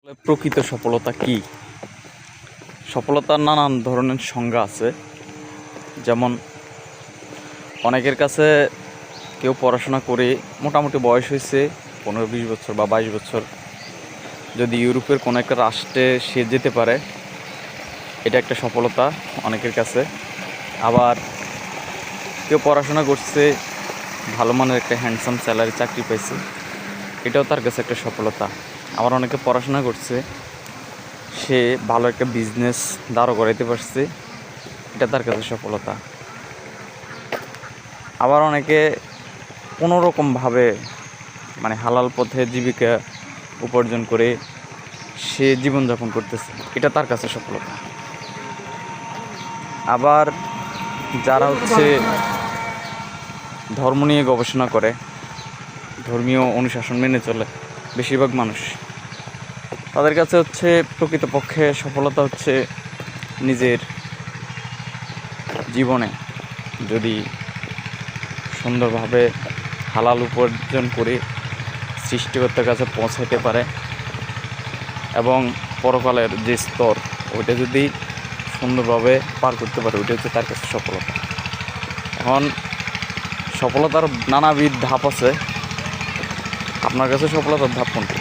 প্রকৃত সফলতা কি? সফলতার নানান ধরনের সংজ্ঞা আছে। যেমন অনেকের কাছে কেউ পড়াশোনা করে মোটামুটি বয়স হয়েছে 15-20 বছর বা 22 বছর, যদি ইউরোপের কোনো একটা রাষ্ট্রে সে যেতে পারে, এটা একটা সফলতা অনেকের কাছে। আবার কেউ পড়াশোনা করছে, ভালো মানের একটা হ্যান্ডসাম স্যালারি চাকরি পাইছে, এটাও তার কাছে একটা সফলতা। আবার অনেকে পড়াশোনা করছে, সে ভালো একটা বিজনেস দাঁড় করাইতে পারছে, এটা তার কাছে সফলতা। আবার অনেকে কোনোরকমভাবে হালাল পথে জীবিকা উপার্জন করে সে জীবনযাপন করতেছে, এটা তার কাছে সফলতা। আবার যারা ধর্ম নিয়ে গবেষণা করে, ধর্মীয় অনুশাসন মেনে চলে বেশিরভাগ মানুষ, তাদের কাছে প্রকৃতপক্ষে সফলতা নিজের জীবনে যদি সুন্দরভাবে হালাল উপার্জন করে সৃষ্টিকর্তার কাছে পৌঁছাইতে পারে এবং পরকালের যে স্তর ওইটা যদি সুন্দরভাবে পার করতে পারে, ওইটা তার কাছে সফলতা। এখন সফলতার নানাবিধ ধাপ আছে। আপনার কাছে সফলতার ধাপ কোনটি?